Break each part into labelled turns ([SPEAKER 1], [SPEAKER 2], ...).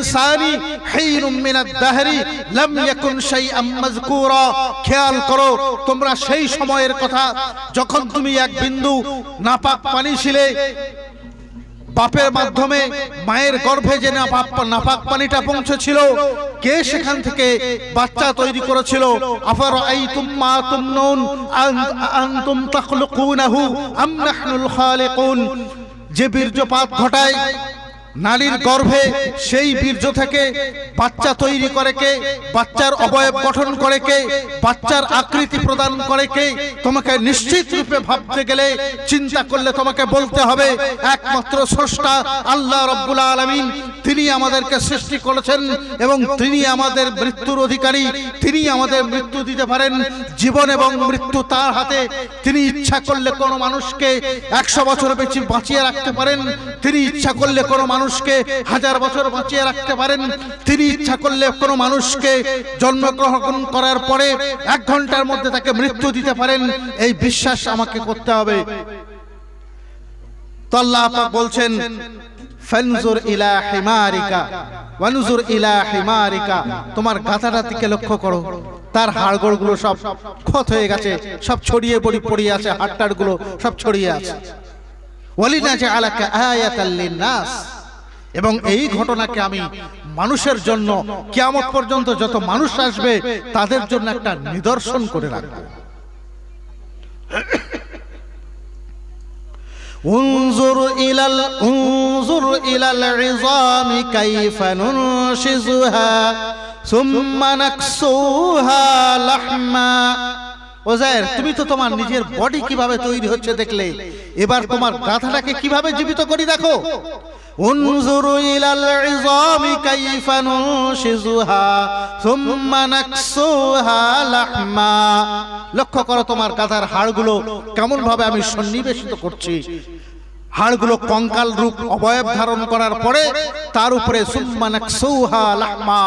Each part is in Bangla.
[SPEAKER 1] ইনসানি হিনুম মিনাদ দাহরি লাম ইয়াকুন শাইআম মাযকুরা। খেয়াল করো, তোমরা সেই সময়ের কথা যখন তুমি এক বিন্দু নাপাক পানি ছিলে, বাপের মাধ্যমে মায়ের গর্ভে যে নাপাক পানিটা পৌঁছেছিল, কে সেখান থেকে বাচ্চা তৈরি করেছিল? আফারাআইতুম মা তুমনুন আনতুম তাখলুকুনাহু আম নাহনুল খালিকুন। যে বীর্যপাত ঘটায় নারীর গর্ভে, সেই বীর্য থেকে বাচ্চা তৈরি করে কে? বাচ্চার অবয়ব গঠন করে কে? বাচ্চার আকৃতি প্রদান করে কে? তোমাকে নিশ্চিত রূপে ভাবতে গেলে, চিন্তা করলে তোমাকে বলতে হবে একমাত্র স্রষ্টা আল্লাহ রাব্বুল আলামিন। তিনি আমাদেরকে সৃষ্টি করেছেন এবং তিনি আমাদের মৃত্যুর অধিকারী। তিনি আমাদের মৃত্যু দিতে পারেন। জীবন এবং মৃত্যু তার হাতে। তিনি ইচ্ছা করলে কোনো মানুষকে 100 বছর বাঁচিয়ে রাখতে পারেন। তিনি ইচ্ছা করলে কোনো মানুষকে 1000 বছর বাঁচিয়ে রাখতে পারেন। তিনি ইচ্ছা করলে কোনো মানুষকে জন্মগ্রহণ করার পরে 1 ঘন্টার মধ্যে তাকে মৃত্যু দিতে পারেন। এই বিশ্বাস আমাকে করতে হবে। তো আল্লাহ পাক বলছেন, ফানজুর ইলা হিমারিকা ওয়ানজুর ইলা হিমারিকা। তোমার গাধাটার দিকে লক্ষ্য করো, তার হাড়গোড়গুলো সব ক্ষত হয়ে গেছে, সব ছড়িয়ে পড়ে আছে, হাড়টাড়গুলো সব ছড়িয়ে আছে। ওয়ালিনাজআলাকা আয়াতাল লিন্নাস। এবং এই ঘটনাকে আমি মানুষের জন্য, কিয়ামত পর্যন্ত যত মানুষ আসবে তাদের জন্য একটা নিদর্শন করে রাখব। উনজুর ইলাল ইযামি কাইফা নুনশিজুহা সুম্মা নাকসুহা লাহমা। ওজায়ের, তুমি তো তোমার নিজের বডি কিভাবে তৈরি হচ্ছে দেখলে, এবার তোমার গাধাটাকে কিভাবে জীবিত করি দেখো। উনজুরু ইলাল ইযামি কাইফা নুনশিজুহা সুম্মা নাকসুহা লাহমা। লক্ষ্য করো তোমার গাধার হাড়গুলো কেমন ভাবে আমি সন্নিবেশিত করছি। হাড়গুলো কঙ্কাল রূপ অবয়ব ধারণ করার পরে তার উপরে সুম্মা নাকসুহা লাহমা,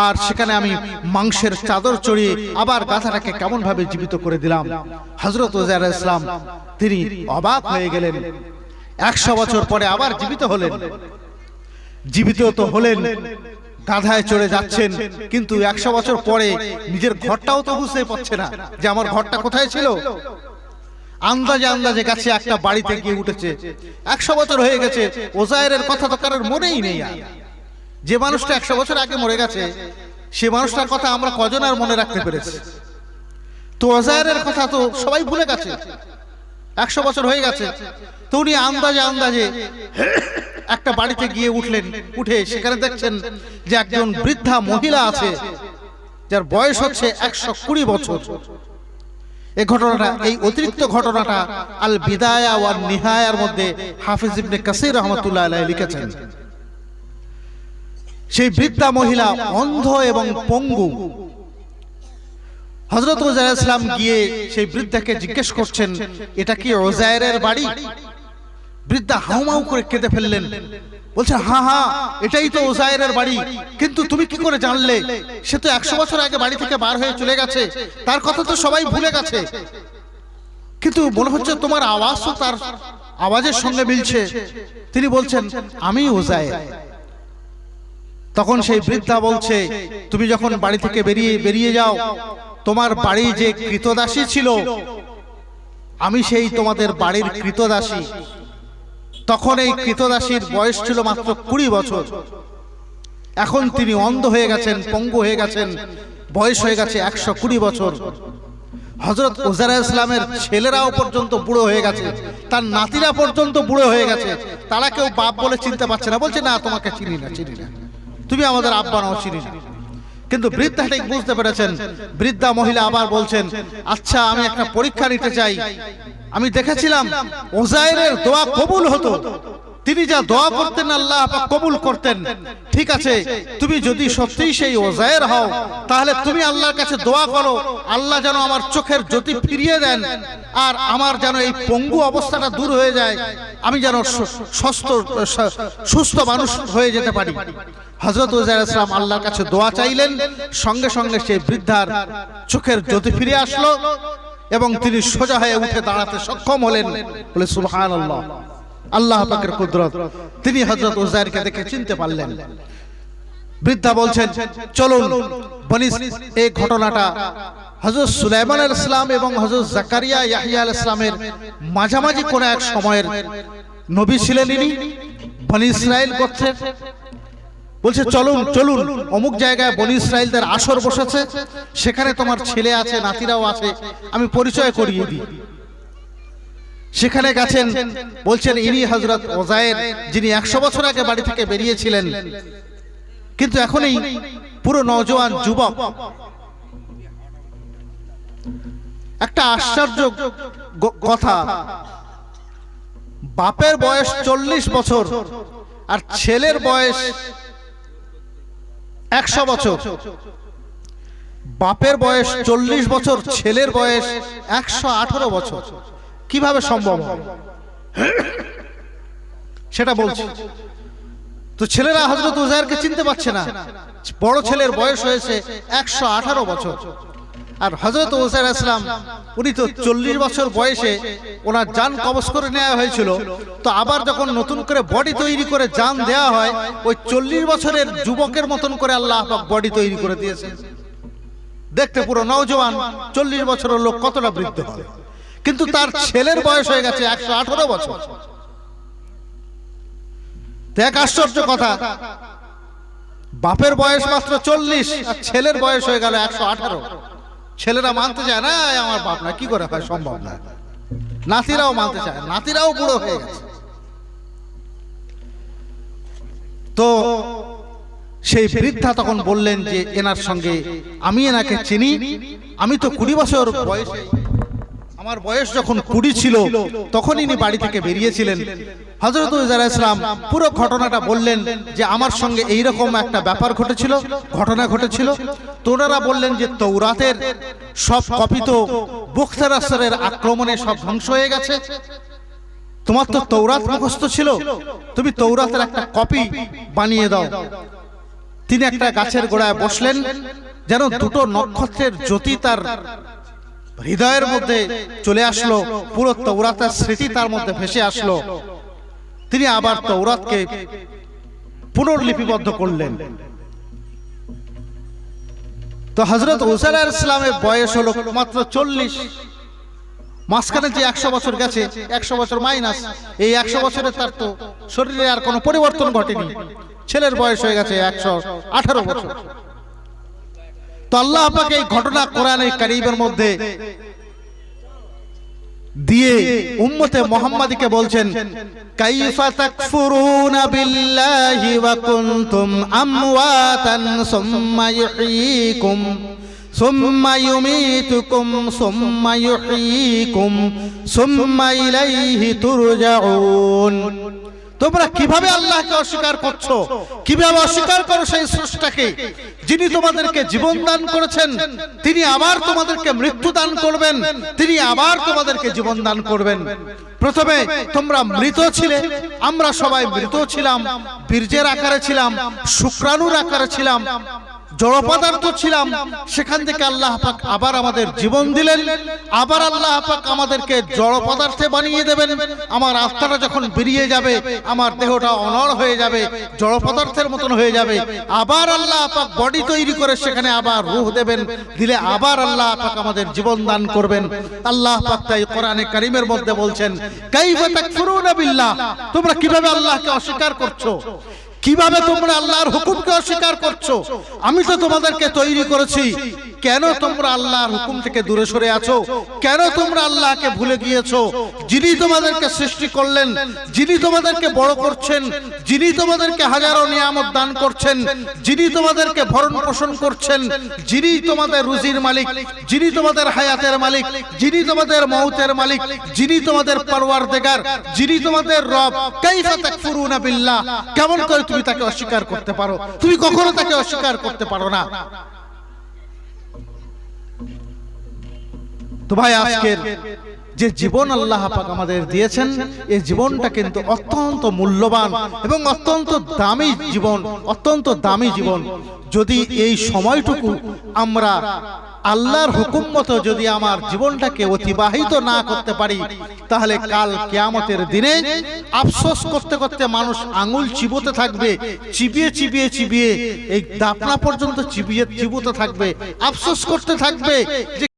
[SPEAKER 1] আর সেখানে আমি মাংসের চাদর চড়িয়ে আবার গাধাটাকে কেমন ভাবে জীবিত করে দিলাম। হযরত উযায়ের আলাইহিস সালাম তিনি অবাক হয়ে গেলেন। 100 বছর পরে আবার জীবিত হলেন। জীবিত তো হলেন, গাধায় চড়ে যাচ্ছেন, কিন্তু 100 বছর পরে নিজের ঘরটাও তো বুঝতে পারছে না যে আমার ঘরটা কোথায় ছিল। আন্দাজে গেছে একটা বাড়িতে গিয়ে উঠেছে। 100 বছর হয়ে গেছে, উযায়েরের কথা তো কারোর মনেই নেই। যে মানুষটা 100 বছর আগে মরে গেছে, সে মানুষটার কথা আমরা কজন আর মনে রাখতে পেরেছি? তো উযায়েরের কথা তো সবাই ভুলে গেছে। 100 বছর হয়ে গেছে। তো উনি আন্দাজে একটা বাড়িতে গিয়ে উঠলেন। উঠে সেখানে দেখছেন যে একজন বৃদ্ধা মহিলা আছে, যার বয়স হচ্ছে 120 বছর। এই ঘটনাটা, এই অতিরিক্ত ঘটনাটা আল বিদায়া ওয়ান নিহায়ার মধ্যে হাফিজ ইবনে কাসির রাহমাতুল্লাহ আলাইহি লিখেছেন। সেই বৃদ্ধা মহিলা অন্ধ এবং পঙ্গু। হযরত উযায়ের আলাইহিস সালাম গিয়ে সেই বৃদ্ধাকে জিজ্ঞেস করছেন, এটা কি উযায়েরের বাড়ি? বৃদ্ধা হাউমাউ করে কেঁদে ফেললেন। বলছে, হ্যাঁ, এটাই তো উযায়েরের বাড়ি। কিন্তু তুমি কি করে জানলে? সে তো 100 বছর আগে বাড়ি থেকে বার হয়ে চলে গেছে, তার কথা তো সবাই ভুলে গেছে। কিন্তু মনে হচ্ছে তোমার আওয়াজ তো তার আওয়াজের সঙ্গে মিলছে। তিনি বলছেন, আমি উযায়ের। তখন সেই বৃদ্ধা বলছে, তুমি যখন বাড়ি থেকে বেরিয়ে যাও, তোমার বাড়ি যে কৃতদাসী ছিল, আমি সেই তোমাদের বাড়ির কৃতদাসী। তখন এই কৃতদাসীর বয়স ছিল মাত্র 20 বছর। এখন তিনি অন্ধ হয়ে গেছেন, পঙ্গু হয়ে গেছেন, বয়স হয়ে গেছে 120 বছর। হযরত উযায়ের আলাইহিস সালামের ছেলেরাও পর্যন্ত বুড়ো হয়ে গেছে, তার নাতিরা পর্যন্ত বুড়ো হয়ে গেছে। তারা কেউ বাপ বলে চিনতে পারছে না। বলছে, না, তোমাকে চিনি না, তুমি আমাদের আব্বা নাও, চিনি না। কিন্তু বৃদ্ধা ঠিক বুঝতে পেরেছেন। বৃদ্ধা মহিলা আবার বলছেন, আচ্ছা, আমি একটা পরীক্ষা নিতে চাই। আমি দেখেছিলাম উযায়েরের দোয়া কবুল হতো। তিনি যা দোয়া করতেন আল্লাহ পাক কবুল করতেন। ঠিক আছে, তুমি যদি সত্যিই সেই উযায়ের হও, তাহলে তুমি আল্লাহর কাছে দোয়া করো, আল্লাহ যেন আমার চোখের জ্যোতি ফিরিয়ে দেন, আর আমার যেন এই পঙ্গু অবস্থাটা দূর হয়ে যায়, আমি যেন সুস্থ মানুষ হয়ে যেতে পারি। হযরত উযায়ের আলাইহিস সালাম আল্লাহর কাছে দোয়া চাইলেন, সঙ্গে সঙ্গে সেই বৃদ্ধার চোখের জ্যোতি ফিরে আসলো এবং তিনি সোজা হয়ে উঠে দাঁড়াতে সক্ষম হলেন। বলে সুবহানাল্লাহ, আল্লাহ পাকের কুদরত। তিনি হযরত উযায়েরকে দেখে চিনতে পারলেন। বৃদ্ধা বলছেন চলুন এই ঘটনাটা হযরত সুলাইমান আলাইহিস সালাম এবং হযরত জাকারিয়া ইয়াহইয়া আলাইহিস সালামের মাঝামাঝি কোন এক সময়ের নবী ছিলেন ইনি বনি ইসরাইল গোত্রের। বলছে চলুন চলুন অমুক জায়গায় বনি ইসরাইলদের আসর বসেছে, সেখানে তোমার ছেলে আছে, নাতিরাও আছে, আমি পরিচয় করিয়ে দিই। সেখানে গেছেন, বলছেন ইনি হযরত ওজায়ের, যিনি 100 বছর আগে বাড়ি থেকে বেরিয়েছিলেন, কিন্তু এখন এই পুরো নওজোয়ান যুবক। একটা আশ্চর্য কথা, বাপের বয়স 40 বছর আর ছেলের বয়স 100 বছর। বাপের বয়স 40 বছর, ছেলের বয়স 118 বছর। কিভাবে সম্ভব সেটা বলছি। তো ছেলেরা হযরত উজায়েরকে চিনতে পারছে না। বড় ছেলের বয়স হয়েছে 118 বছর, আর হযরত উজায়ের আলাইহিস সালাম উনি তো 40 বছর বয়সে ওনার জান কবজ করে নেওয়া হয়েছিল। তো আবার যখন নতুন করে বডি তৈরি করে জান দেওয়া হয়, ওই 40 বছরের যুবকের মতন করে আল্লাহ পাক বডি তৈরি করে দিয়েছে। দেখতে পুরো নওজোয়ান, 40 বছরের লোক কতটা বৃদ্ধ হবে, কিন্তু তার ছেলের বয়স হয়ে গেছে 118 বছর। এক আশ্চর্য কথা, বাপের বয়স মাত্র 40 আর ছেলের বয়স হয়ে গেল 118। ছেলেরা মানতে চায় না আমার বাপ না, কি করে হয়, সম্ভব না। নাতিরাও মানতে চায়, নাতিরাও বুড়ো হয়ে গেছে। তো সেই বৃদ্ধা তখন বললেন যে এনার সঙ্গে আমি এনাকে চিনি, আমি তো 20 বছর বয়সে, আমার বয়স যখন 20 ছিল তখন ইনি বাড়ি থেকে বেরিয়েছিলেন। হযরত উজায়ের আলাইহিস সালাম পুরো ঘটনাটা বললেন যে আমার সঙ্গে এইরকম একটা ব্যাপার ঘটেছিল, ঘটনা ঘটেছিল। তো ওনারা বললেন যে তৌরাতের সব কপি তো বুখতারাসের আক্রমণে সব ধ্বংস হয়ে গেছে, তোমার তো তৌরাত মুখস্থ ছিল, তুমি তৌরাতের একটা কপি বানিয়ে দাও। তিনি একটা গাছের গোড়ায় বসলেন, যেন দুটো নক্ষত্রের জ্যোতি তার হৃদয়ের মধ্যে চলে আসলো, পুরো তৌরাতের স্মৃতি তার মধ্যে ভেসে আসলো। তিনি আবার তৌরাতকে পুনর্লিপিবদ্ধ করলেন। তো হযরত উজায়ের আলাইহিস সালামের বয়স হলো মাত্র 40। মাঝখানে যে 100 বছর গেছে, 100 বছর মাইনাস, এই 100 বছরে তার তো শরীরে আর কোনো পরিবর্তন ঘটেনি। ছেলের বয়স হয়ে গেছে 118 বছর। তো আল্লাহ পাক এই ঘটনা কোরআনে কারীমের মধ্যে দিয়ে উম্মতে মুহাম্মাদীকে বলছেন, কাইফা তাকফুরুনা বিল্লাহি ওয়া কুনতুম আমওয়াতান সুম্মা ইহয়িকুম সুম্মা ইউমীতুকুম সুম্মা ইহয়িকুম সুম্মা ইলাইহি তুরজাউন। তোমরা কিভাবে আল্লাহকে অস্বীকার করছো, কিভাবে অস্বীকার করো সেই স্রষ্টাকে, যিনি তোমাদেরকে জীবন দান করেছেন, তিনি আবার তোমাদেরকে মৃত্যু দান করবেন, তিনি আবার তোমাদেরকে জীবন দান করবেন। প্রথমে তোমরা মৃত ছিলে, আমরা সবাই মৃত ছিলাম, বীর্যের আকারে ছিলাম, শুক্রাণুর আকারে ছিলাম, জড় পদার্থ ছিলাম। সেখান থেকে আল্লাহ পাক আবার আমাদের জীবন দিলেন, আবার আল্লাহ পাক আমাদেরকে জড় পদার্থে বানিয়ে দেবেন। আমার আত্মাটা যখন বেরিয়ে যাবে, আমার দেহটা অনড় হয়ে যাবে, জড় পদার্থের মতন হয়ে যাবে। আবার আল্লাহ পাক বডি তৈরি করে সেখানে আবার রূহ দেবেন, দিলে আবার আল্লাহ পাক আমাদের জীবন দান করবেন। আল্লাহ পাক তাই কোরআনে কারীমের মধ্যে বলছেন, কাইফা তাকফুরুনা বিল্লাহ, তোমরা কিভাবে আল্লাহকে অস্বীকার করছো, কিভাবে তোমরা আল্লাহর হুকুমকে অস্বীকার করছো? আমি তো তোমাদেরকে তৈরি করেছি, কেন তোমরা আল্লাহর হুকুম থেকে দূরে সরে আছো? কেন তোমরা আল্লাহকে ভুলে গিয়েছো? যিনি তোমাদেরকে সৃষ্টি করলেন, যিনি তোমাদেরকে বড় করছেন, যিনি তোমাদেরকে হাজারো নিয়ামত দান করছেন, যিনি তোমাদেরকে ভরণ পোষণ করছেন, যিনি তোমাদের রুজির মালিক, যিনি তোমাদের হায়াতের মালিক, যিনি তোমাদের মউতের মালিক, যিনি তোমাদের পরওয়ারদিগার, যিনি তোমাদের রব, কাইফা তাকফুরুনা বিল্লাহ, কেমন করে তুমি তাকে অস্বীকার করতে পারো? তুমি কখনো তাকে অস্বীকার করতে পারো না। তো ভাই, আজকের যে জীবন আল্লাহ পাক আমাদের দিয়েছেন, এই জীবনটা কিন্তু অত্যন্ত মূল্যবান এবং অত্যন্ত দামি জীবন, অত্যন্ত দামি জীবন। যদি এই সময়টুকু আমরা আল্লাহর হুকুম মতো যদি আমার জীবনটাকে অতিবাহিত না করতে পারি, তাহলে কাল কিয়ামতের দিনে আফসোস করতে করতে মানুষ আঙুল চিবোতে থাকবে, চিবিয়ে চিবিয়ে চিবিয়ে এই দাফনা পর্যন্ত চিবিয়ে চিবোতে থাকবে, আফসোস করতে থাকবে যে